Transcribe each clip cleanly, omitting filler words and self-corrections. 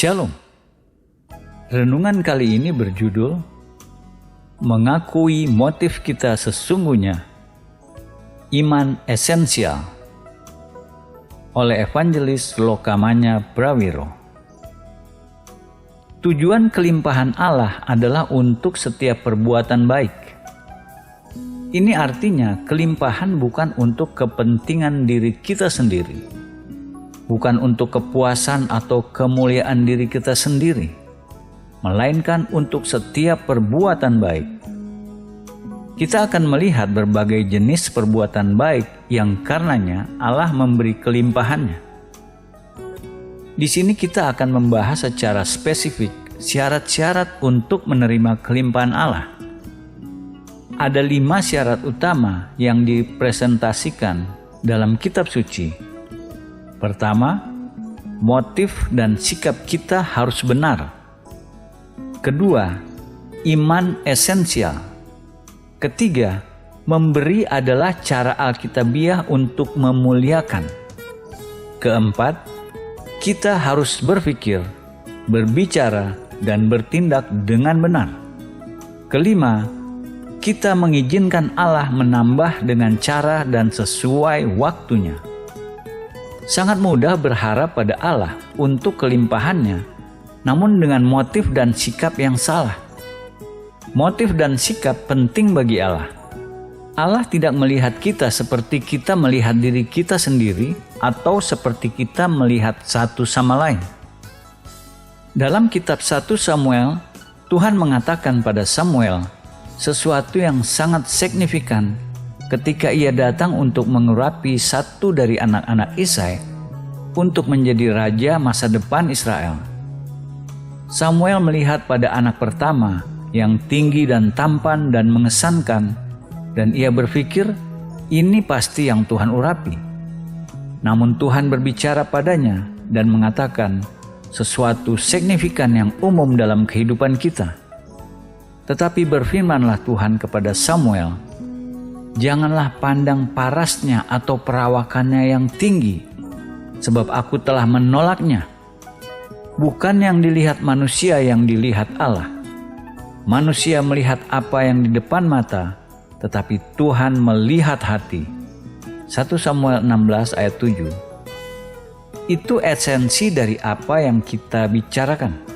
Shalom. Renungan kali ini berjudul Mengakui Motif Kita Sesungguhnya, Iman Esensial, oleh Evangelis Lokamanya Prawiro. Tujuan kelimpahan Allah adalah untuk setiap perbuatan baik. Ini artinya kelimpahan bukan untuk kepentingan diri kita sendiri, bukan untuk kepuasan atau kemuliaan diri kita sendiri, melainkan untuk setiap perbuatan baik. Kita akan melihat berbagai jenis perbuatan baik yang karenanya Allah memberi kelimpahannya. Di sini kita akan membahas secara spesifik syarat-syarat untuk menerima kelimpahan Allah. Ada 5 syarat utama yang dipresentasikan dalam kitab suci. Pertama, motif dan sikap kita harus benar. Kedua, iman esensial. Ketiga, memberi adalah cara Alkitabiah untuk memuliakan. Keempat, kita harus berpikir, berbicara, dan bertindak dengan benar. Kelima, kita mengizinkan Allah menambah dengan cara dan sesuai waktunya. Sangat mudah berharap pada Allah untuk kelimpahannya, namun dengan motif dan sikap yang salah. Motif dan sikap penting bagi Allah. Allah tidak melihat kita seperti kita melihat diri kita sendiri atau seperti kita melihat satu sama lain. Dalam kitab 1 Samuel, Tuhan mengatakan pada Samuel sesuatu yang sangat signifikan ketika ia datang untuk mengurapi satu dari anak-anak Isai untuk menjadi raja masa depan Israel. Samuel melihat pada anak pertama yang tinggi dan tampan dan mengesankan, dan ia berpikir, ini pasti yang Tuhan urapi. Namun Tuhan berbicara padanya dan mengatakan sesuatu signifikan yang umum dalam kehidupan kita. Tetapi berfirmanlah Tuhan kepada Samuel, janganlah pandang parasnya atau perawakannya yang tinggi, sebab aku telah menolaknya. Bukan yang dilihat manusia yang dilihat Allah. Manusia melihat apa yang di depan mata, tetapi Tuhan melihat hati. 1 Samuel 16 ayat 7. Itu esensi dari apa yang kita bicarakan.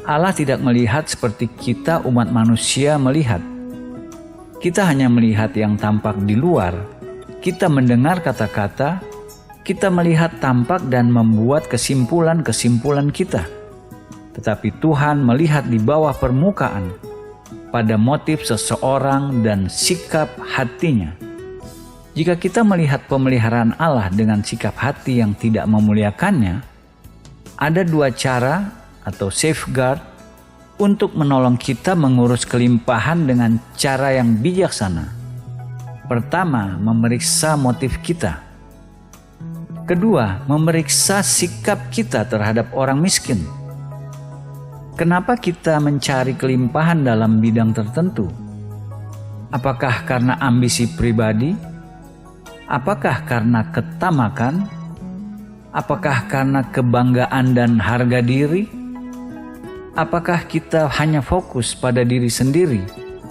Allah tidak melihat seperti kita umat manusia melihat. Kita hanya melihat yang tampak di luar. Kita mendengar kata-kata, kita melihat tampak dan membuat kesimpulan-kesimpulan kita. Tetapi Tuhan melihat di bawah permukaan, pada motif seseorang dan sikap hatinya. Jika kita melihat pemeliharaan Allah dengan sikap hati yang tidak memuliakannya, ada 2 cara atau safeguard untuk menolong kita mengurus kelimpahan dengan cara yang bijaksana. Pertama, memeriksa motif kita. Kedua, memeriksa sikap kita terhadap orang miskin. Kenapa kita mencari kelimpahan dalam bidang tertentu? Apakah karena ambisi pribadi? Apakah karena ketamakan? Apakah karena kebanggaan dan harga diri? Apakah kita hanya fokus pada diri sendiri?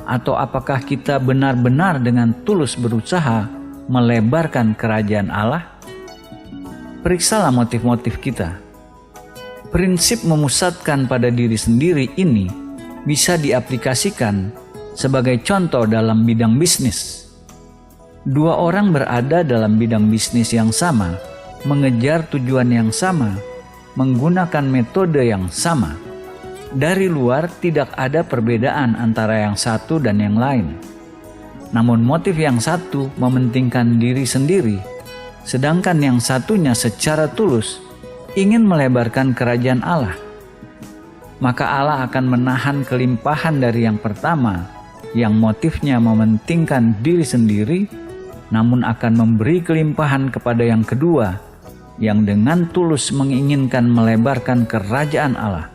Atau apakah kita benar-benar dengan tulus berusaha melebarkan kerajaan Allah? Periksalah motif-motif kita. Prinsip memusatkan pada diri sendiri ini bisa diaplikasikan sebagai contoh dalam bidang bisnis. 2 orang berada dalam bidang bisnis yang sama, mengejar tujuan yang sama, menggunakan metode yang sama. Dari luar tidak ada perbedaan antara yang satu dan yang lain. Namun motif yang satu mementingkan diri sendiri, sedangkan yang satunya secara tulus ingin melebarkan kerajaan Allah. Maka Allah akan menahan kelimpahan dari yang pertama, yang motifnya mementingkan diri sendiri, namun akan memberi kelimpahan kepada yang kedua, yang dengan tulus menginginkan melebarkan kerajaan Allah.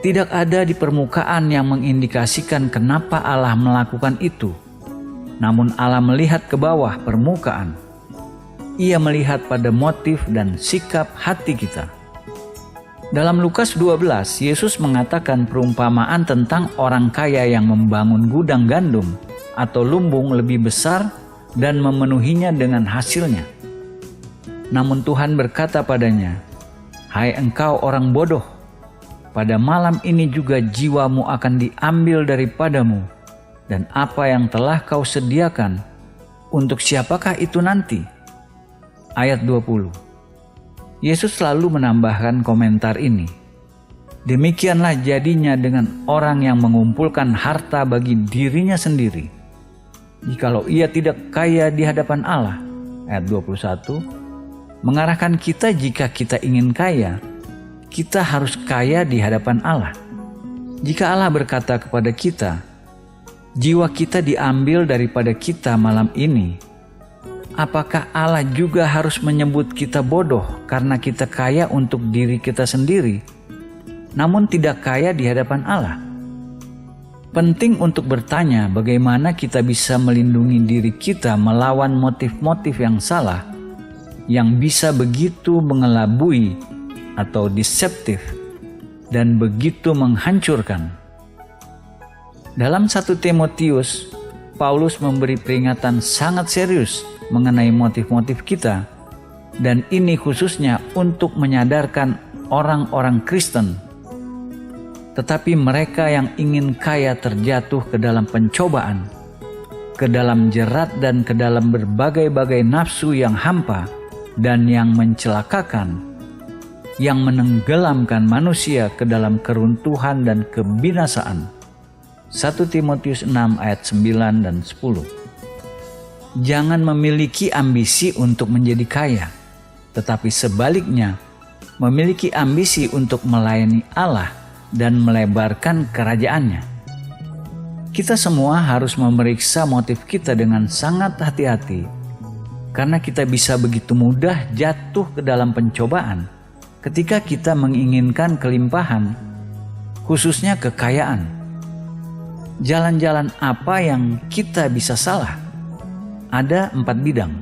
Tidak ada di permukaan yang mengindikasikan kenapa Allah melakukan itu. Namun Allah melihat ke bawah permukaan. Ia melihat pada motif dan sikap hati kita. Dalam Lukas 12, Yesus mengatakan perumpamaan tentang orang kaya yang membangun gudang gandum atau lumbung lebih besar dan memenuhinya dengan hasilnya. Namun Tuhan berkata padanya, "Hai engkau orang bodoh, pada malam ini juga jiwamu akan diambil daripadamu, dan apa yang telah kau sediakan, untuk siapakah itu nanti?" Ayat 20. Yesus selalu menambahkan komentar ini. Demikianlah jadinya dengan orang yang mengumpulkan harta bagi dirinya sendiri, jikalau ia tidak kaya di hadapan Allah. Ayat 21 mengarahkan kita, jika kita ingin kaya, kita harus kaya di hadapan Allah. Jika Allah berkata kepada kita, jiwa kita diambil daripada kita malam ini, apakah Allah juga harus menyebut kita bodoh karena kita kaya untuk diri kita sendiri, namun tidak kaya di hadapan Allah? Penting untuk bertanya bagaimana kita bisa melindungi diri kita melawan motif-motif yang salah, yang bisa begitu mengelabui atau deceptif dan begitu menghancurkan. Dalam 1 Timotius, Paulus memberi peringatan sangat serius mengenai motif-motif kita, dan ini khususnya untuk menyadarkan orang-orang Kristen. Tetapi mereka yang ingin kaya terjatuh ke dalam pencobaan, ke dalam jerat dan ke dalam berbagai-bagai nafsu yang hampa dan yang mencelakakan, yang menenggelamkan manusia ke dalam keruntuhan dan kebinasaan. 1 Timotius 6 ayat 9 dan 10. Jangan memiliki ambisi untuk menjadi kaya, tetapi sebaliknya memiliki ambisi untuk melayani Allah dan melebarkan kerajaannya. Kita semua harus memeriksa motif kita dengan sangat hati-hati, karena kita bisa begitu mudah jatuh ke dalam pencobaan ketika kita menginginkan kelimpahan, khususnya kekayaan. Jalan-jalan apa yang kita bisa salah? Ada 4 bidang.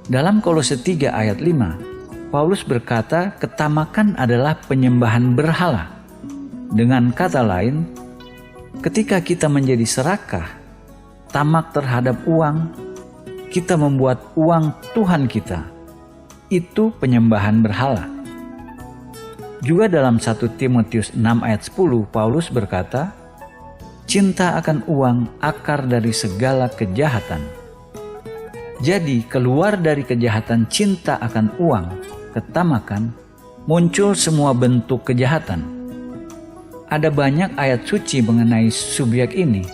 Dalam Kolose 3 ayat 5, Paulus berkata ketamakan adalah penyembahan berhala. Dengan kata lain, ketika kita menjadi serakah, tamak terhadap uang, kita membuat uang Tuhan kita. Itu penyembahan berhala. Juga dalam 1 Timotius 6 ayat 10, Paulus berkata, cinta akan uang akar dari segala kejahatan. Jadi keluar dari kejahatan cinta akan uang, ketamakan, muncul semua bentuk kejahatan. Ada banyak ayat suci mengenai subjek ini.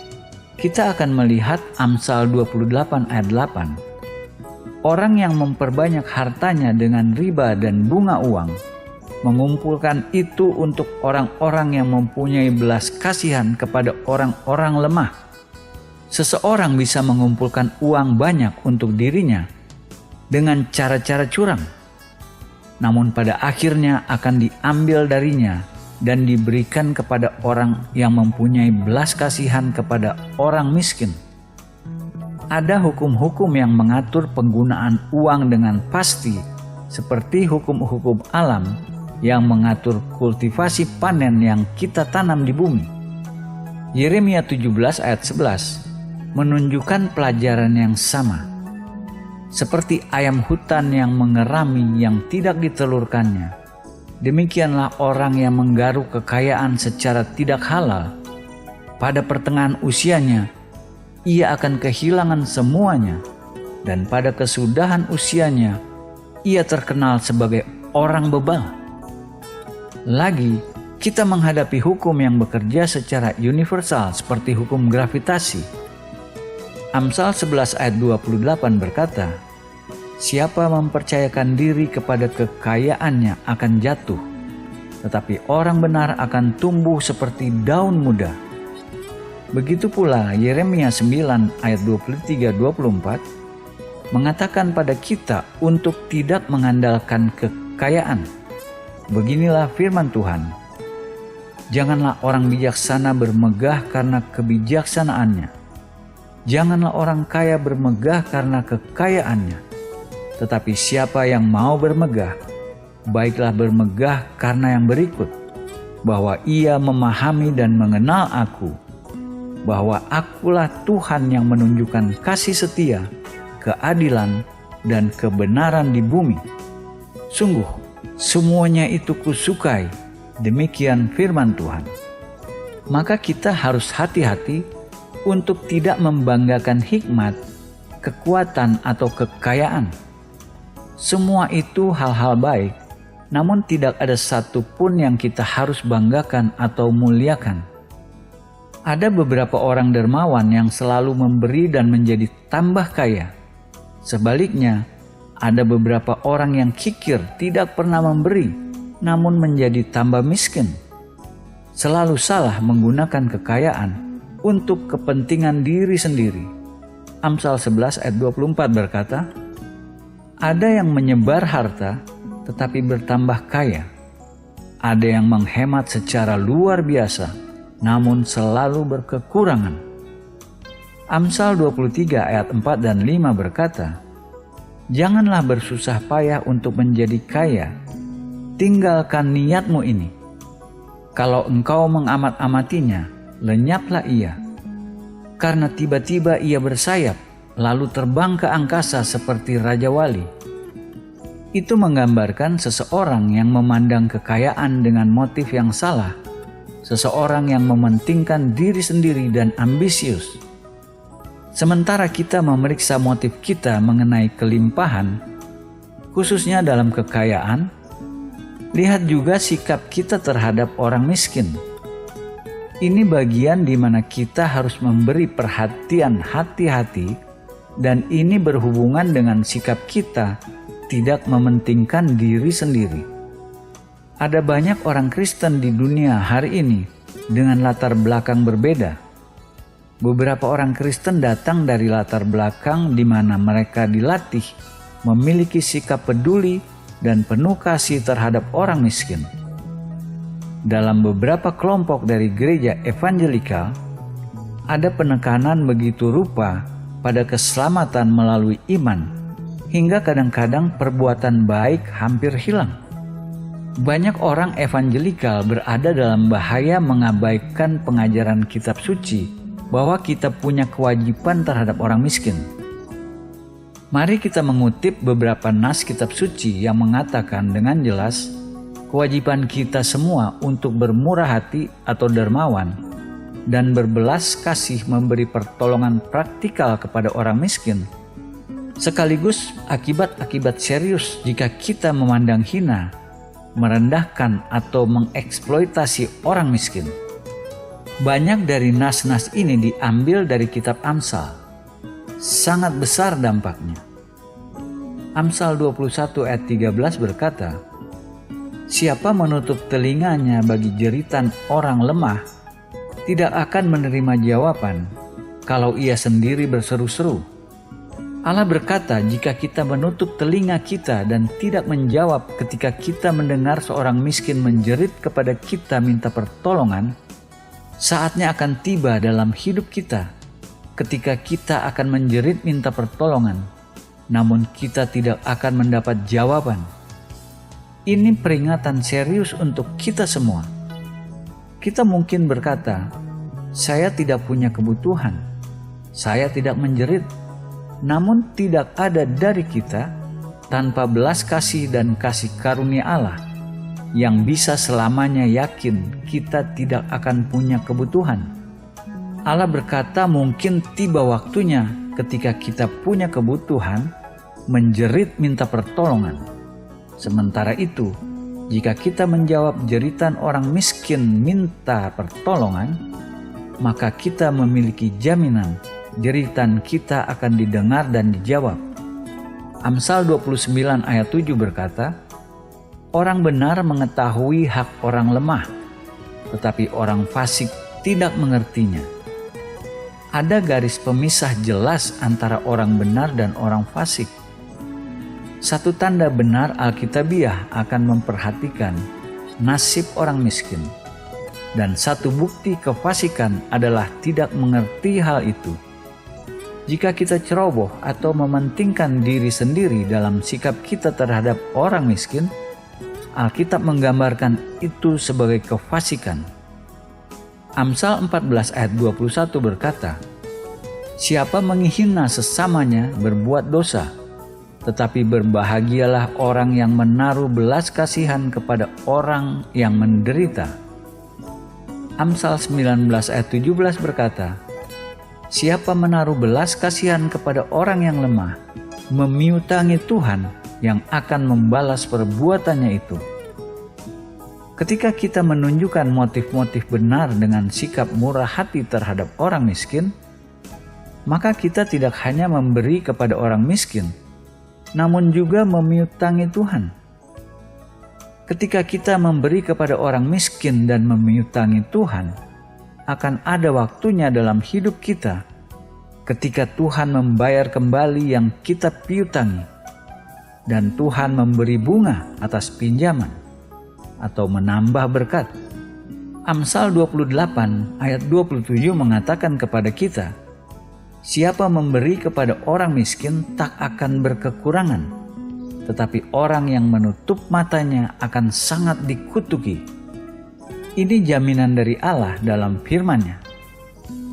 Kita akan melihat Amsal 28 ayat 8. Orang yang memperbanyak hartanya dengan riba dan bunga uang, mengumpulkan itu untuk orang-orang yang mempunyai belas kasihan kepada orang-orang lemah. Seseorang bisa mengumpulkan uang banyak untuk dirinya dengan cara-cara curang, namun pada akhirnya akan diambil darinya dan diberikan kepada orang yang mempunyai belas kasihan kepada orang miskin. Ada hukum-hukum yang mengatur penggunaan uang dengan pasti, seperti hukum-hukum alam yang mengatur kultivasi panen yang kita tanam di bumi. Yeremia 17 ayat 11 menunjukkan pelajaran yang sama. Seperti ayam hutan yang mengerami yang tidak ditelurkannya, demikianlah orang yang menggaruk kekayaan secara tidak halal. Pada pertengahan usianya, ia akan kehilangan semuanya, dan pada kesudahan usianya, ia terkenal sebagai orang bebal. Lagi, kita menghadapi hukum yang bekerja secara universal seperti hukum gravitasi. Amsal 11 ayat 28 berkata, siapa mempercayakan diri kepada kekayaannya akan jatuh, tetapi orang benar akan tumbuh seperti daun muda. Begitu pula Yeremia 9 ayat 23-24 mengatakan pada kita untuk tidak mengandalkan kekayaan. Beginilah firman Tuhan, janganlah orang bijaksana bermegah karena kebijaksanaannya. Janganlah orang kaya bermegah karena kekayaannya. Tetapi siapa yang mau bermegah, baiklah bermegah karena yang berikut, bahwa ia memahami dan mengenal aku, bahwa akulah Tuhan yang menunjukkan kasih setia, keadilan, dan kebenaran di bumi. Sungguh, semuanya itu kusukai, demikian firman Tuhan. Maka kita harus hati-hati untuk tidak membanggakan hikmat, kekuatan, atau kekayaan. Semua itu hal-hal baik, namun tidak ada satupun yang kita harus banggakan atau muliakan. Ada beberapa orang dermawan yang selalu memberi dan menjadi tambah kaya. Sebaliknya, ada beberapa orang yang kikir tidak pernah memberi, namun menjadi tambah miskin. Selalu salah menggunakan kekayaan untuk kepentingan diri sendiri. Amsal 11 ayat 24 berkata, "Ada yang menyebar harta tetapi bertambah kaya. Ada yang menghemat secara luar biasa namun selalu berkekurangan." Amsal 23 ayat 4 dan 5 berkata, "Janganlah bersusah payah untuk menjadi kaya. Tinggalkan niatmu ini. Kalau engkau mengamat-amatinya, lenyaplah ia. Karena tiba-tiba ia bersayap, lalu terbang ke angkasa seperti Raja Wali." Itu menggambarkan seseorang yang memandang kekayaan dengan motif yang salah. Seseorang yang mementingkan diri sendiri dan ambisius. Sementara kita memeriksa motif kita mengenai kelimpahan, khususnya dalam kekayaan, lihat juga sikap kita terhadap orang miskin. Ini bagian di mana kita harus memberi perhatian hati-hati, dan ini berhubungan dengan sikap kita tidak mementingkan diri sendiri. Ada banyak orang Kristen di dunia hari ini dengan latar belakang berbeda. Beberapa orang Kristen datang dari latar belakang di mana mereka dilatih memiliki sikap peduli dan penuh kasih terhadap orang miskin. Dalam beberapa kelompok dari gereja evangelikal, ada penekanan begitu rupa pada keselamatan melalui iman, hingga kadang-kadang perbuatan baik hampir hilang. Banyak orang evangelikal berada dalam bahaya mengabaikan pengajaran kitab suci bahwa kita punya kewajiban terhadap orang miskin. Mari kita mengutip beberapa nas kitab suci yang mengatakan dengan jelas kewajiban kita semua untuk bermurah hati atau dermawan dan berbelas kasih memberi pertolongan praktikal kepada orang miskin, sekaligus akibat-akibat serius jika kita memandang hina, merendahkan, atau mengeksploitasi orang miskin. Banyak dari nas-nas ini diambil dari kitab Amsal. Sangat besar dampaknya. Amsal 21 ayat 13 berkata, "Siapa menutup telinganya bagi jeritan orang lemah, tidak akan menerima jawaban kalau ia sendiri berseru-seru." Allah berkata, jika kita menutup telinga kita dan tidak menjawab ketika kita mendengar seorang miskin menjerit kepada kita minta pertolongan, saatnya akan tiba dalam hidup kita ketika kita akan menjerit minta pertolongan, namun kita tidak akan mendapat jawaban. Ini peringatan serius untuk kita semua. Kita mungkin berkata, "Saya tidak punya kebutuhan, saya tidak menjerit," namun tidak ada dari kita tanpa belas kasih dan kasih karunia Allah yang bisa selamanya yakin kita tidak akan punya kebutuhan. Allah berkata mungkin tiba waktunya ketika kita punya kebutuhan menjerit minta pertolongan. Sementara itu, jika kita menjawab jeritan orang miskin minta pertolongan, maka kita memiliki jaminan jeritan kita akan didengar dan dijawab. Amsal 29 ayat 7 berkata, "Orang benar mengetahui hak orang lemah, tetapi orang fasik tidak mengertinya." Ada garis pemisah jelas antara orang benar dan orang fasik. Satu tanda benar Alkitabiah akan memperhatikan nasib orang miskin, dan satu bukti kefasikan adalah tidak mengerti hal itu. Jika kita ceroboh atau mementingkan diri sendiri dalam sikap kita terhadap orang miskin, Alkitab menggambarkan itu sebagai kefasikan. Amsal 14 ayat 21 berkata, "Siapa menghina sesamanya berbuat dosa, tetapi berbahagialah orang yang menaruh belas kasihan kepada orang yang menderita." Amsal 19 ayat 17 berkata, "Siapa menaruh belas kasihan kepada orang yang lemah, memiutangi Tuhan yang akan membalas perbuatannya itu." Ketika kita menunjukkan motif-motif benar dengan sikap murah hati terhadap orang miskin, maka kita tidak hanya memberi kepada orang miskin, namun juga memiutangi Tuhan. Ketika kita memberi kepada orang miskin dan memiutangi Tuhan, akan ada waktunya dalam hidup kita ketika Tuhan membayar kembali yang kita piutangi, dan Tuhan memberi bunga atas pinjaman atau menambah berkat. Amsal 28 ayat 27 mengatakan kepada kita, "Siapa memberi kepada orang miskin tak akan berkekurangan, tetapi orang yang menutup matanya akan sangat dikutuki." Ini jaminan dari Allah dalam firman-Nya.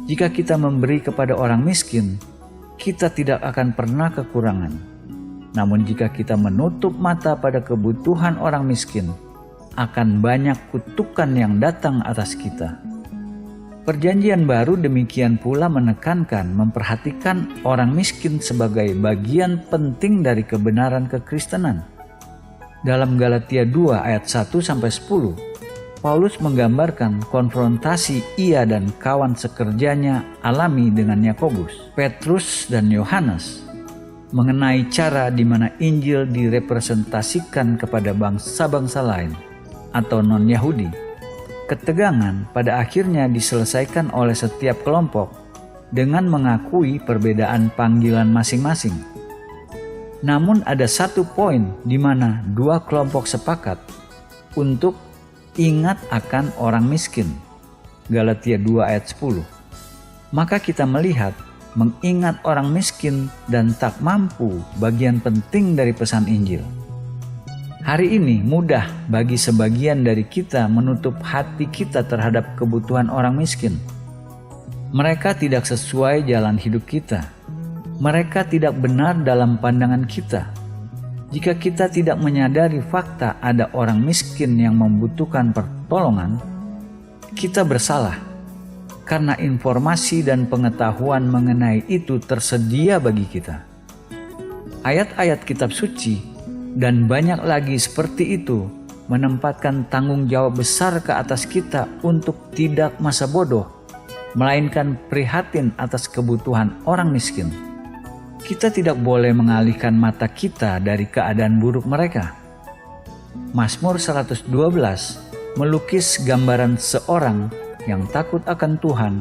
Jika kita memberi kepada orang miskin, kita tidak akan pernah kekurangan. Namun jika kita menutup mata pada kebutuhan orang miskin, akan banyak kutukan yang datang atas kita. Perjanjian Baru demikian pula menekankan memperhatikan orang miskin sebagai bagian penting dari kebenaran kekristenan. Dalam Galatia 2 ayat 1-10, Paulus menggambarkan konfrontasi ia dan kawan sekerjanya alami dengan Yakobus, Petrus, dan Yohanes mengenai cara di mana Injil direpresentasikan kepada bangsa-bangsa lain atau non-Yahudi. Ketegangan pada akhirnya diselesaikan oleh setiap kelompok dengan mengakui perbedaan panggilan masing-masing. Namun ada satu poin di mana dua kelompok sepakat untuk ingat akan orang miskin. Galatia 2 ayat 10. Maka kita melihat mengingat orang miskin dan tak mampu bagian penting dari pesan Injil. Hari ini mudah bagi sebagian dari kita menutup hati kita terhadap kebutuhan orang miskin. Mereka tidak sesuai jalan hidup kita. Mereka tidak benar dalam pandangan kita. Jika kita tidak menyadari fakta ada orang miskin yang membutuhkan pertolongan, kita bersalah karena informasi dan pengetahuan mengenai itu tersedia bagi kita. Ayat-ayat kitab suci dan banyak lagi seperti itu menempatkan tanggung jawab besar ke atas kita untuk tidak masa bodoh, melainkan prihatin atas kebutuhan orang miskin. Kita tidak boleh mengalihkan mata kita dari keadaan buruk mereka. Mazmur 112 melukis gambaran seorang yang takut akan Tuhan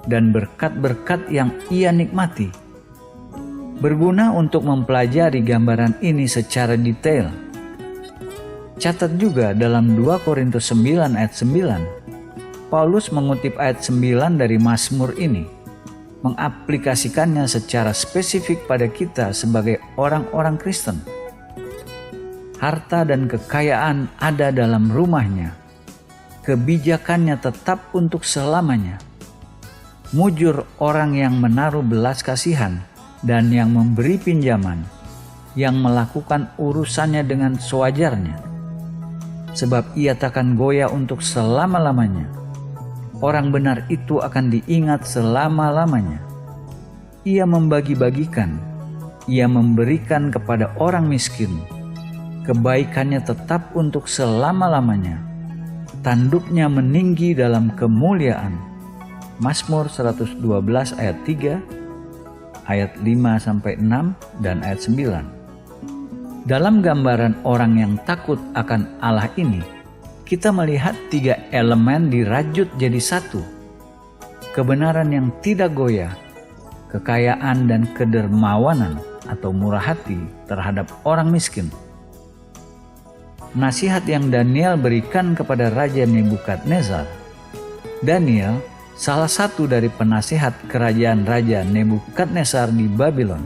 dan berkat-berkat yang ia nikmati. Berguna untuk mempelajari gambaran ini secara detail. Catat juga dalam 2 Korintus 9 ayat 9, Paulus mengutip ayat 9 dari Mazmur ini, mengaplikasikannya secara spesifik pada kita sebagai orang-orang Kristen. Harta dan kekayaan ada dalam rumahnya. Kebijakannya tetap untuk selamanya. Mujur orang yang menaruh belas kasihan dan yang memberi pinjaman, yang melakukan urusannya dengan sewajarnya. Sebab ia takkan goyah untuk selama-lamanya. Orang benar itu akan diingat selama-lamanya. Ia membagi-bagikan, ia memberikan kepada orang miskin. Kebaikannya tetap untuk selama-lamanya. Tanduknya meninggi dalam kemuliaan. Mazmur 112 ayat 3, ayat 5-6 dan ayat 9. Dalam gambaran orang yang takut akan Allah ini, kita melihat 3 elemen dirajut jadi satu. Kebenaran yang tidak goyah, kekayaan dan kedermawanan atau murah hati terhadap orang miskin. Nasihat yang Daniel berikan kepada Raja Nebukadnezar. Daniel salah satu dari penasihat kerajaan Raja Nebukadnezar di Babylon.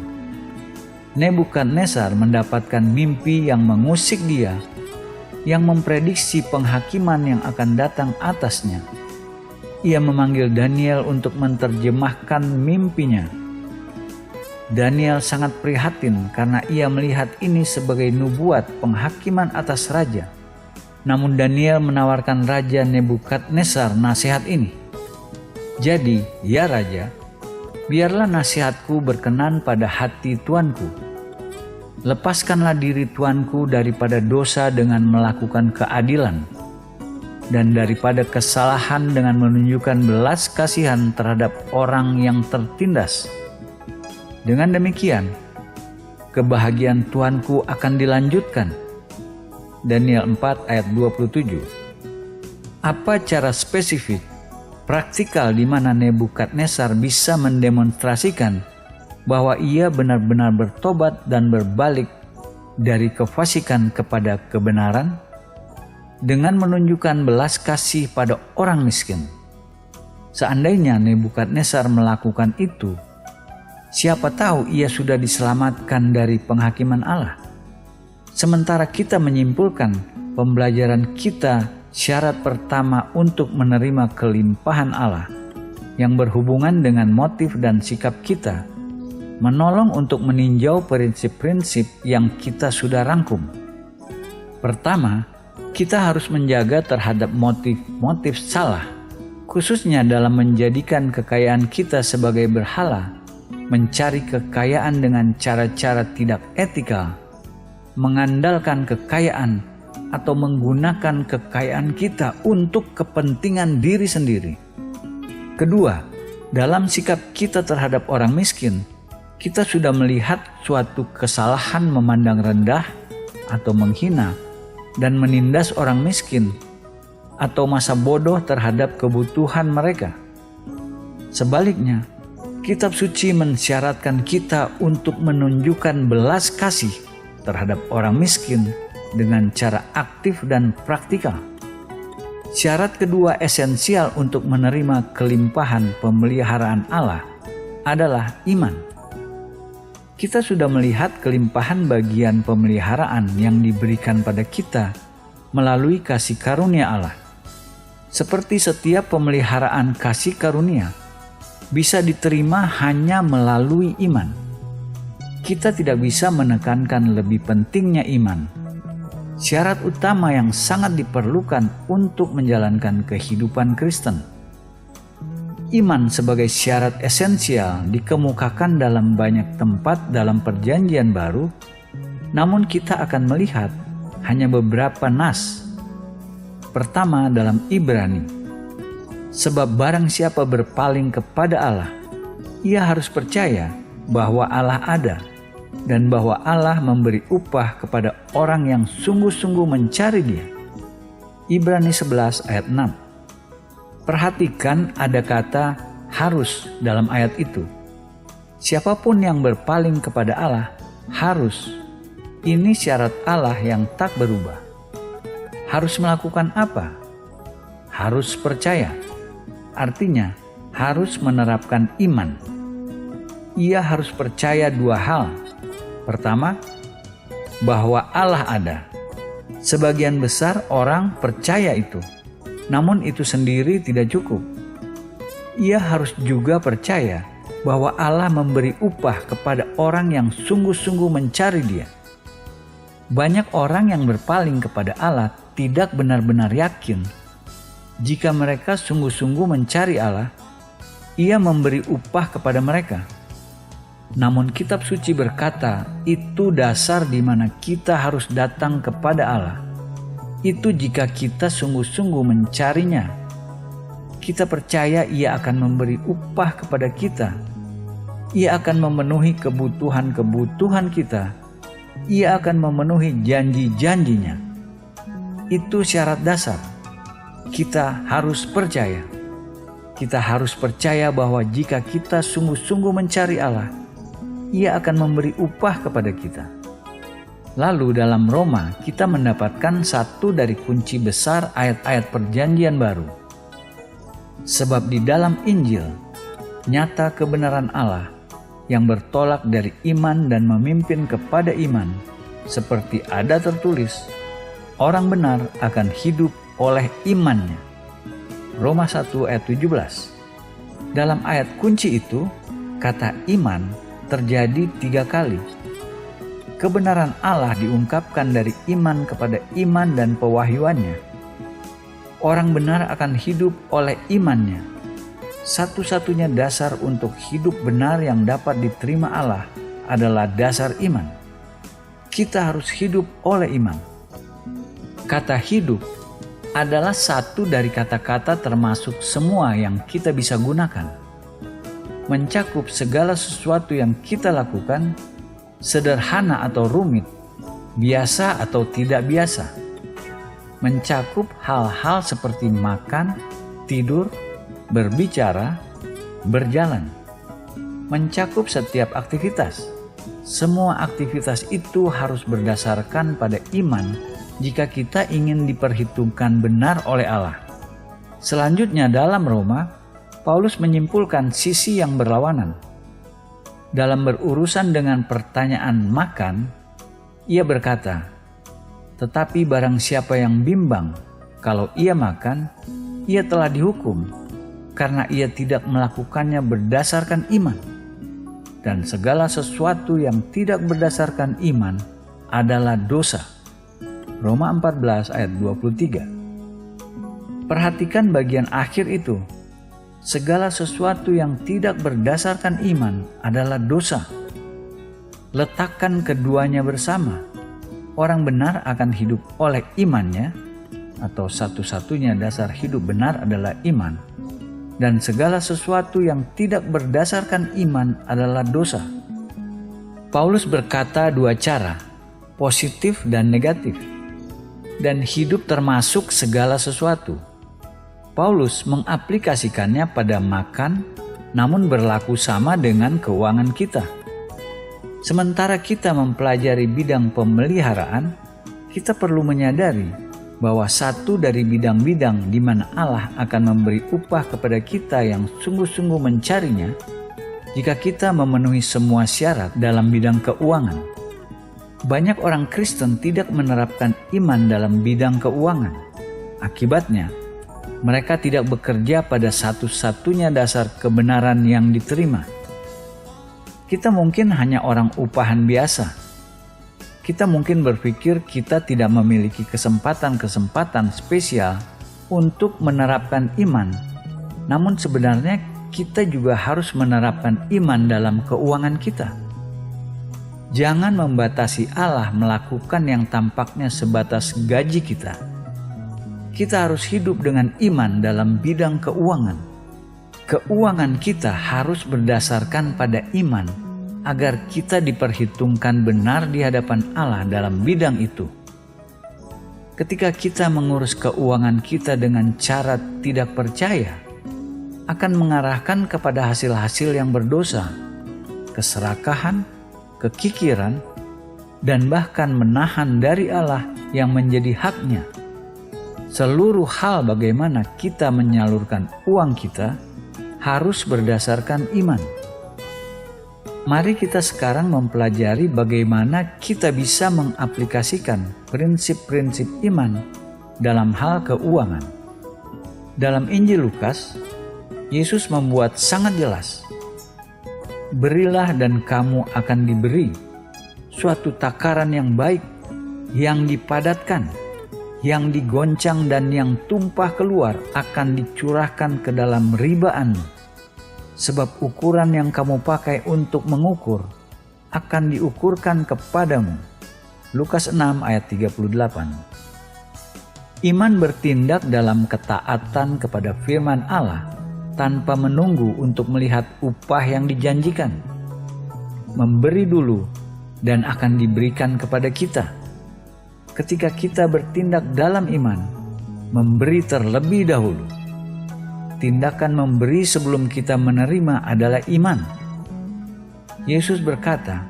Nebukadnezar mendapatkan mimpi yang mengusik dia yang memprediksi penghakiman yang akan datang atasnya. Ia memanggil Daniel untuk menerjemahkan mimpinya. Daniel sangat prihatin karena ia melihat ini sebagai nubuat penghakiman atas raja. Namun Daniel menawarkan Raja Nebukadnezar nasihat ini. Jadi, ya Raja, biarlah nasihatku berkenan pada hati tuanku. Lepaskanlah diri tuanku daripada dosa dengan melakukan keadilan, dan daripada kesalahan dengan menunjukkan belas kasihan terhadap orang yang tertindas. Dengan demikian, kebahagiaan tuanku akan dilanjutkan. Daniel 4 ayat 27. Apa cara spesifik, praktikal di mana Nebukadnezar bisa mendemonstrasikan bahwa ia benar-benar bertobat dan berbalik dari kefasikan kepada kebenaran? Dengan menunjukkan belas kasih pada orang miskin. Seandainya Nebukadnezar melakukan itu, siapa tahu ia sudah diselamatkan dari penghakiman Allah. Sementara kita menyimpulkan pembelajaran kita, syarat pertama untuk menerima kelimpahan Allah yang berhubungan dengan motif dan sikap kita, menolong untuk meninjau prinsip-prinsip yang kita sudah rangkum. Pertama, kita harus menjaga terhadap motif-motif salah, khususnya dalam menjadikan kekayaan kita sebagai berhala, mencari kekayaan dengan cara-cara tidak etikal, mengandalkan kekayaan atau menggunakan kekayaan kita untuk kepentingan diri sendiri. Kedua, dalam sikap kita terhadap orang miskin, kita sudah melihat suatu kesalahan memandang rendah atau menghina dan menindas orang miskin atau masa bodoh terhadap kebutuhan mereka. Sebaliknya, kitab suci mensyaratkan kita untuk menunjukkan belas kasih terhadap orang miskin dengan cara aktif dan praktikal. Syarat kedua esensial untuk menerima kelimpahan pemeliharaan Allah adalah iman. Kita sudah melihat kelimpahan bagian pemeliharaan yang diberikan pada kita melalui kasih karunia Allah. Seperti setiap pemeliharaan kasih karunia bisa diterima hanya melalui iman. Kita tidak bisa menekankan lebih pentingnya iman, syarat utama yang sangat diperlukan untuk menjalankan kehidupan Kristen. Iman sebagai syarat esensial dikemukakan dalam banyak tempat dalam Perjanjian Baru, namun kita akan melihat hanya beberapa nas. Pertama dalam Ibrani, sebab barang siapa berpaling kepada Allah, ia harus percaya bahwa Allah ada, dan bahwa Allah memberi upah kepada orang yang sungguh-sungguh mencari Dia. Ibrani 11 ayat 6. Perhatikan ada kata harus dalam ayat itu. Siapapun yang berpaling kepada Allah harus. Ini syarat Allah yang tak berubah. Harus melakukan apa? Harus percaya. Artinya harus menerapkan iman. Ia harus percaya dua hal. Pertama, bahwa Allah ada. Sebagian besar orang percaya itu, namun itu sendiri tidak cukup. Ia harus juga percaya bahwa Allah memberi upah kepada orang yang sungguh-sungguh mencari Dia. Banyak orang yang berpaling kepada Allah tidak benar-benar yakin jika mereka sungguh-sungguh mencari Allah, Ia memberi upah kepada mereka. Namun kitab suci berkata, itu dasar di mana kita harus datang kepada Allah. Itu jika kita sungguh-sungguh mencarinya. Kita percaya Ia akan memberi upah kepada kita. Ia akan memenuhi kebutuhan-kebutuhan kita. Ia akan memenuhi janji-janjinya. Itu syarat dasar. Kita harus percaya. Kita harus percaya bahwa jika kita sungguh-sungguh mencari Allah, Ia akan memberi upah kepada kita. Lalu dalam Roma kita mendapatkan satu dari kunci besar ayat-ayat Perjanjian Baru. Sebab di dalam Injil nyata kebenaran Allah yang bertolak dari iman dan memimpin kepada iman, seperti ada tertulis, orang benar akan hidup oleh imannya. Roma 1 ayat 17. Dalam ayat kunci itu, kata iman terjadi 3 kali. Kebenaran Allah diungkapkan dari iman kepada iman dan pewahyuannya. Orang benar akan hidup oleh imannya. Satu-satunya dasar untuk hidup benar yang dapat diterima Allah adalah dasar iman. Kita harus hidup oleh iman. Kata hidup adalah satu dari kata-kata termasuk semua yang kita bisa gunakan. Mencakup segala sesuatu yang kita lakukan, sederhana atau rumit, biasa atau tidak biasa. Mencakup hal-hal seperti makan, tidur, berbicara, berjalan. Mencakup setiap aktivitas. Semua aktivitas itu harus berdasarkan pada iman jika kita ingin diperhitungkan benar oleh Allah. Selanjutnya dalam Roma, Paulus menyimpulkan sisi yang berlawanan. Dalam berurusan dengan pertanyaan makan, ia berkata, "Tetapi barang siapa yang bimbang, kalau ia makan, ia telah dihukum, karena ia tidak melakukannya berdasarkan iman. Dan segala sesuatu yang tidak berdasarkan iman adalah dosa." Roma 14 ayat 23. Perhatikan bagian akhir itu. Segala sesuatu yang tidak berdasarkan iman adalah dosa. Letakkan keduanya bersama. Orang benar akan hidup oleh imannya, atau satu-satunya dasar hidup benar adalah iman. Dan segala sesuatu yang tidak berdasarkan iman adalah dosa. Paulus berkata 2 cara, positif dan negatif. Dan hidup termasuk segala sesuatu. Paulus mengaplikasikannya pada makan, namun berlaku sama dengan keuangan kita. Sementara kita mempelajari bidang pemeliharaan, kita perlu menyadari bahwa satu dari bidang-bidang di mana Allah akan memberi upah kepada kita yang sungguh-sungguh mencarinya, jika kita memenuhi semua syarat dalam bidang keuangan. Banyak orang Kristen tidak menerapkan iman dalam bidang keuangan. Akibatnya, mereka tidak bekerja pada satu-satunya dasar kebenaran yang diterima. Kita mungkin hanya orang upahan biasa. Kita mungkin berpikir kita tidak memiliki kesempatan-kesempatan spesial untuk menerapkan iman. Namun sebenarnya kita juga harus menerapkan iman dalam keuangan kita. Jangan membatasi Allah melakukan yang tampaknya sebatas gaji kita. Kita harus hidup dengan iman dalam bidang keuangan. Keuangan kita harus berdasarkan pada iman agar kita diperhitungkan benar di hadapan Allah dalam bidang itu. Ketika kita mengurus keuangan kita dengan cara tidak percaya, akan mengarahkan kepada hasil-hasil yang berdosa, keserakahan, kekikiran, dan bahkan menahan dari Allah yang menjadi haknya. Seluruh hal bagaimana kita menyalurkan uang kita harus berdasarkan iman. Mari kita sekarang mempelajari bagaimana kita bisa mengaplikasikan prinsip-prinsip iman dalam hal keuangan. Dalam Injil Lukas, Yesus membuat sangat jelas, "Berilah dan kamu akan diberi, suatu takaran yang baik, yang dipadatkan, yang digoncang dan yang tumpah keluar akan dicurahkan ke dalam ribaanmu. Sebab ukuran yang kamu pakai untuk mengukur akan diukurkan kepadamu." Lukas 6 ayat 38. Iman bertindak dalam ketaatan kepada firman Allah tanpa menunggu untuk melihat upah yang dijanjikan. Memberi dulu dan akan diberikan kepada kita. Ketika kita bertindak dalam iman, memberi terlebih dahulu. Tindakan memberi sebelum kita menerima adalah iman. Yesus berkata,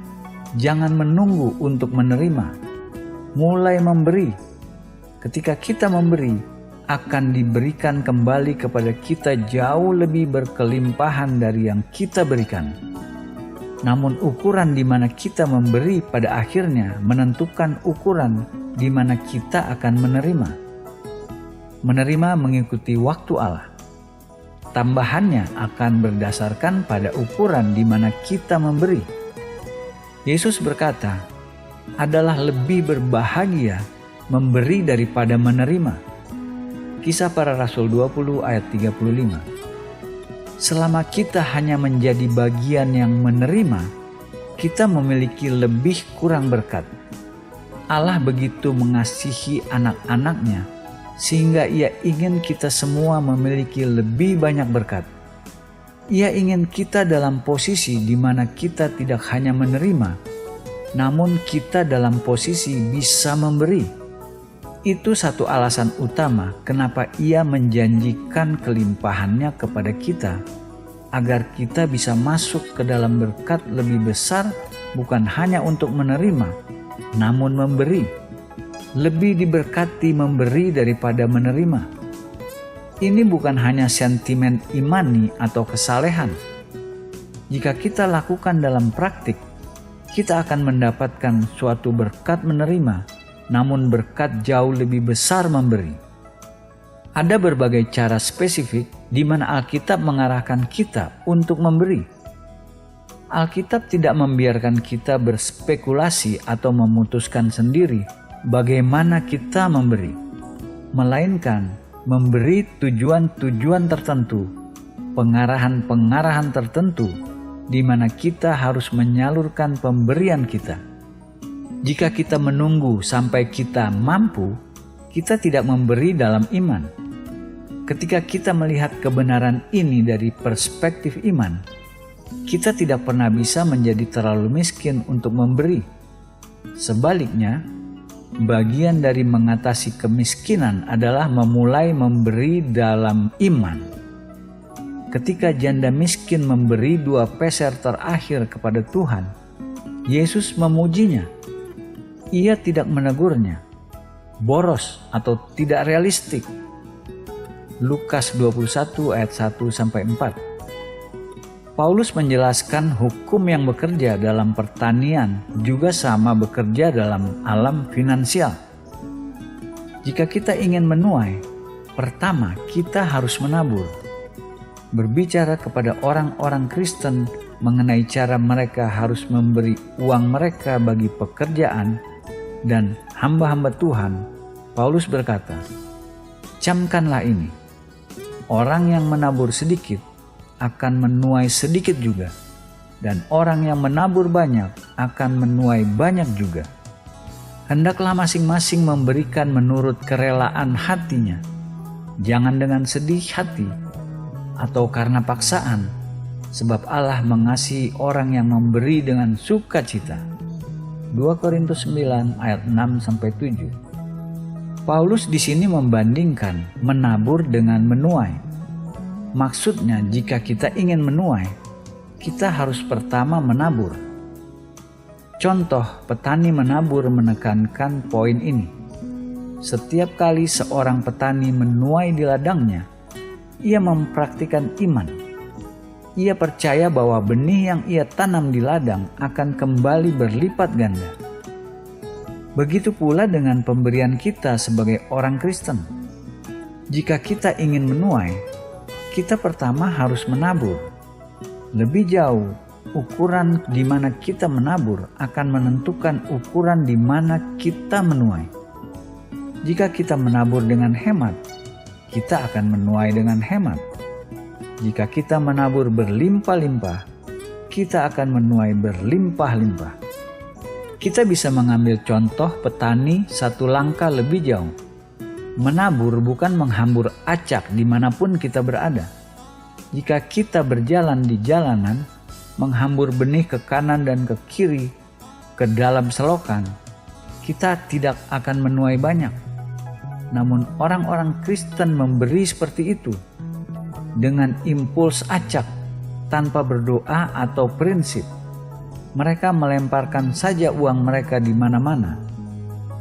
"Jangan menunggu untuk menerima, mulai memberi. Ketika kita memberi, akan diberikan kembali kepada kita jauh lebih berkelimpahan dari yang kita berikan." Namun ukuran di mana kita memberi pada akhirnya menentukan ukuran di mana kita akan menerima. Menerima mengikuti waktu Allah. Tambahannya akan berdasarkan pada ukuran di mana kita memberi. Yesus berkata, adalah lebih berbahagia memberi daripada menerima. Kisah Para Rasul 20 ayat 35. Selama kita hanya menjadi bagian yang menerima, kita memiliki lebih kurang berkat. Allah begitu mengasihi anak-anaknya, sehingga Ia ingin kita semua memiliki lebih banyak berkat. Ia ingin kita dalam posisi di mana kita tidak hanya menerima, namun kita dalam posisi bisa memberi. Itu satu alasan utama kenapa Ia menjanjikan kelimpahannya kepada kita, agar kita bisa masuk ke dalam berkat lebih besar, bukan hanya untuk menerima, namun memberi. Lebih diberkati memberi daripada menerima. Ini bukan hanya sentimen imani atau kesalehan. Jika kita lakukan dalam praktik, kita akan mendapatkan suatu berkat menerima, namun berkat jauh lebih besar memberi. Ada berbagai cara spesifik di mana Alkitab mengarahkan kita untuk memberi. Alkitab tidak membiarkan kita berspekulasi atau memutuskan sendiri bagaimana kita memberi, melainkan memberi tujuan-tujuan tertentu, pengarahan-pengarahan tertentu, di mana kita harus menyalurkan pemberian kita. Jika kita menunggu sampai kita mampu, kita tidak memberi dalam iman. Ketika kita melihat kebenaran ini dari perspektif iman, kita tidak pernah bisa menjadi terlalu miskin untuk memberi. Sebaliknya, bagian dari mengatasi kemiskinan adalah memulai memberi dalam iman. Ketika janda miskin memberi 2 peser terakhir kepada Tuhan, Yesus memujinya. Ia tidak menegurnya, boros atau tidak realistik. Lukas 21 ayat 1-4. Paulus menjelaskan hukum yang bekerja dalam pertanian juga sama bekerja dalam alam finansial. Jika kita ingin menuai, pertama kita harus menabur. Berbicara kepada orang-orang Kristen mengenai cara mereka harus memberi uang mereka bagi pekerjaan dan hamba-hamba Tuhan, Paulus berkata, "Camkanlah ini, orang yang menabur sedikit akan menuai sedikit juga, dan orang yang menabur banyak akan menuai banyak juga. Hendaklah masing-masing memberikan menurut kerelaan hatinya, jangan dengan sedih hati atau karena paksaan, sebab Allah mengasihi orang yang memberi dengan sukacita." 2 Korintus 9 ayat 6-7. Paulus di sini membandingkan menabur dengan menuai. Maksudnya, jika kita ingin menuai, kita harus pertama menabur. Contoh petani menabur menekankan poin ini. Setiap kali seorang petani menuai di ladangnya, ia mempraktikkan iman. Ia percaya bahwa benih yang ia tanam di ladang akan kembali berlipat ganda. Begitu pula dengan pemberian kita sebagai orang Kristen. Jika kita ingin menuai, kita pertama harus menabur. Lebih jauh, ukuran di mana kita menabur akan menentukan ukuran di mana kita menuai. Jika kita menabur dengan hemat, kita akan menuai dengan hemat. Jika kita menabur berlimpah-limpah, kita akan menuai berlimpah-limpah. Kita bisa mengambil contoh petani satu langkah lebih jauh. Menabur bukan menghambur acak dimanapun kita berada. Jika kita berjalan di jalanan, menghambur benih ke kanan dan ke kiri, ke dalam selokan, kita tidak akan menuai banyak. Namun orang-orang Kristen memberi seperti itu, dengan impuls acak, tanpa berdoa atau prinsip. Mereka melemparkan saja uang mereka di mana-mana.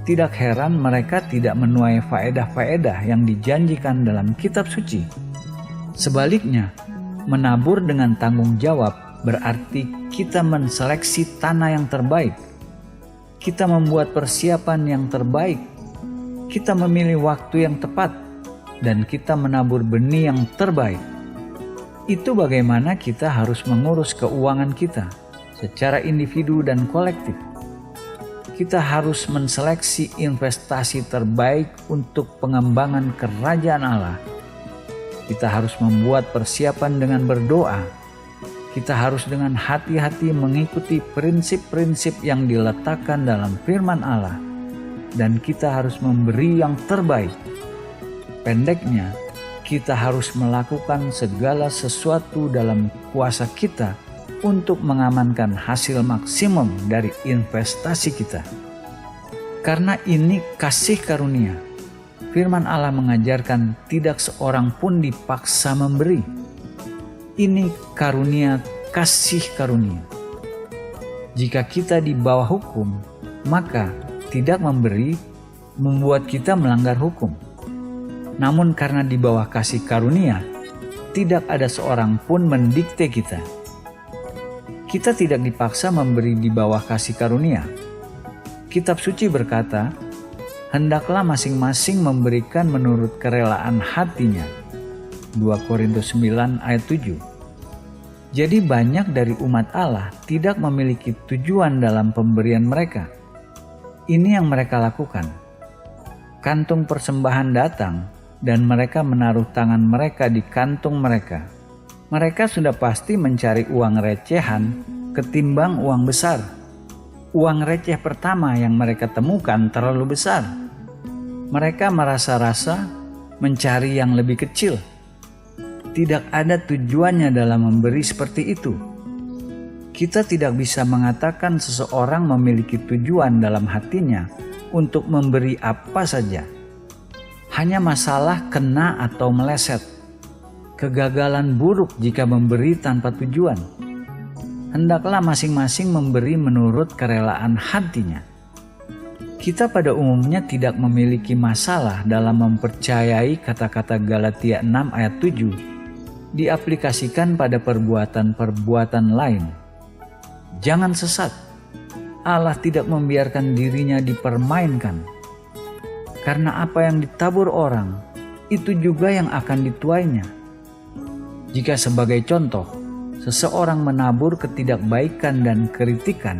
Tidak heran mereka tidak menuai faedah-faedah yang dijanjikan dalam kitab suci. Sebaliknya, menabur dengan tanggung jawab berarti kita menseleksi tanah yang terbaik. Kita membuat persiapan yang terbaik. Kita memilih waktu yang tepat dan kita menabur benih yang terbaik. Itu bagaimana kita harus mengurus keuangan kita secara individu dan kolektif. Kita harus menseleksi investasi terbaik untuk pengembangan kerajaan Allah. Kita harus membuat persiapan dengan berdoa. Kita harus dengan hati-hati mengikuti prinsip-prinsip yang diletakkan dalam firman Allah. Dan kita harus memberi yang terbaik. Pendeknya, kita harus melakukan segala sesuatu dalam kuasa kita untuk mengamankan hasil maksimum dari investasi kita. Karena ini kasih karunia. Firman Allah mengajarkan tidak seorang pun dipaksa memberi. Ini karunia, kasih karunia. Jika kita di bawah hukum, maka tidak memberi membuat kita melanggar hukum. Namun karena di bawah kasih karunia, tidak ada seorang pun mendikte kita. Kita tidak dipaksa memberi di bawah kasih karunia. Kitab suci berkata, hendaklah masing-masing memberikan menurut kerelaan hatinya. 2 Korintus 9 ayat 7. Jadi banyak dari umat Allah tidak memiliki tujuan dalam pemberian mereka. Ini yang mereka lakukan. Kantung persembahan datang dan mereka menaruh tangan mereka di kantung mereka. Mereka sudah pasti mencari uang recehan ketimbang uang besar. Uang receh pertama yang mereka temukan terlalu besar. Mereka merasa-rasa mencari yang lebih kecil. Tidak ada tujuannya dalam memberi seperti itu. Kita tidak bisa mengatakan seseorang memiliki tujuan dalam hatinya untuk memberi apa saja. Hanya masalah kena atau meleset. Kegagalan buruk jika memberi tanpa tujuan. Hendaklah masing-masing memberi menurut kerelaan hatinya. Kita pada umumnya tidak memiliki masalah dalam mempercayai kata-kata Galatia 6 ayat 7 diaplikasikan pada perbuatan-perbuatan lain. Jangan sesat. Allah tidak membiarkan dirinya dipermainkan. Karena apa yang ditabur orang, itu juga yang akan dituainya. Jika sebagai contoh, seseorang menabur ketidakbaikan dan kritikan,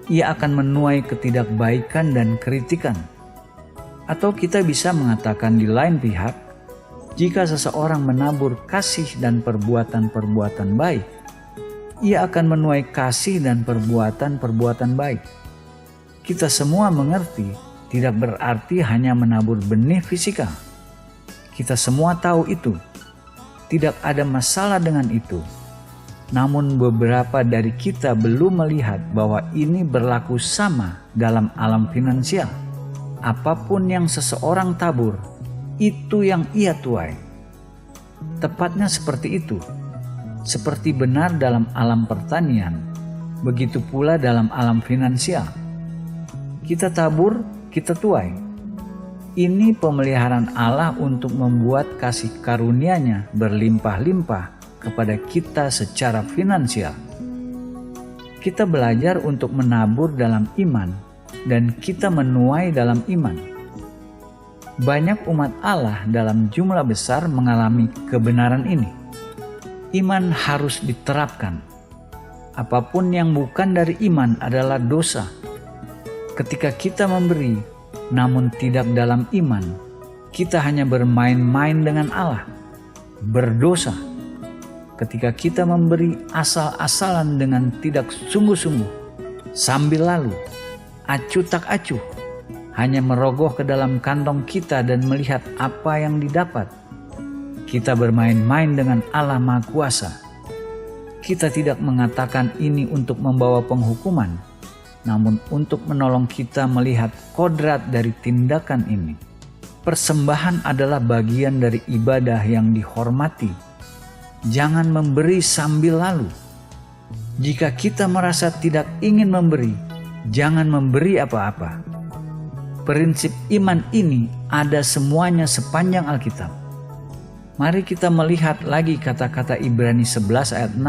ia akan menuai ketidakbaikan dan kritikan. Atau kita bisa mengatakan di lain pihak, jika seseorang menabur kasih dan perbuatan-perbuatan baik, ia akan menuai kasih dan perbuatan-perbuatan baik. Kita semua mengerti, tidak berarti hanya menabur benih fisikal. Kita semua tahu itu. Tidak ada masalah dengan itu. Namun beberapa dari kita belum melihat bahwa ini berlaku sama dalam alam finansial. Apapun yang seseorang tabur, itu yang ia tuai. Tepatnya seperti itu. Seperti benar dalam alam pertanian, begitu pula dalam alam finansial. Kita tabur, kita tuai. Ini pemeliharaan Allah untuk membuat kasih karunia-Nya berlimpah-limpah kepada kita secara finansial. Kita belajar untuk menabur dalam iman dan kita menuai dalam iman. Banyak umat Allah dalam jumlah besar mengalami kebenaran ini. Iman harus diterapkan. Apapun yang bukan dari iman adalah dosa. Ketika kita memberi, namun tidak dalam iman, kita hanya bermain-main dengan Allah, berdosa. Ketika kita memberi asal-asalan dengan tidak sungguh-sungguh, sambil lalu, acuh tak acuh, hanya merogoh ke dalam kantong kita dan melihat apa yang didapat, kita bermain-main dengan Allah Maha Kuasa. Kita tidak mengatakan ini untuk membawa penghukuman, namun untuk menolong kita melihat kodrat dari tindakan ini. Persembahan adalah bagian dari ibadah yang dihormati. Jangan memberi sambil lalu. Jika kita merasa tidak ingin memberi, jangan memberi apa-apa. Prinsip iman ini ada semuanya sepanjang Alkitab. Mari kita melihat lagi kata-kata Ibrani 11 ayat 6.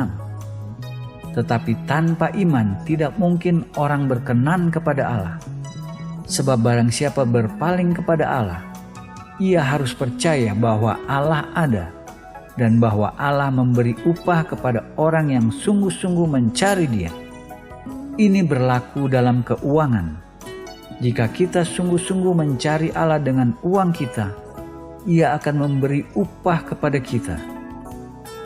Tetapi tanpa iman tidak mungkin orang berkenan kepada Allah. Sebab barang siapa berpaling kepada Allah, ia harus percaya bahwa Allah ada dan bahwa Allah memberi upah kepada orang yang sungguh-sungguh mencari Dia. Ini berlaku dalam keuangan. Jika kita sungguh-sungguh mencari Allah dengan uang kita, Ia akan memberi upah kepada kita.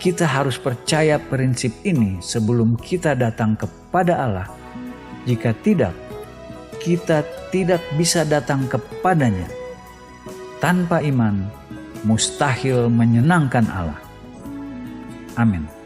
Kita harus percaya prinsip ini sebelum kita datang kepada Allah. Jika tidak, kita tidak bisa datang kepadanya. Tanpa iman, mustahil menyenangkan Allah. Amin.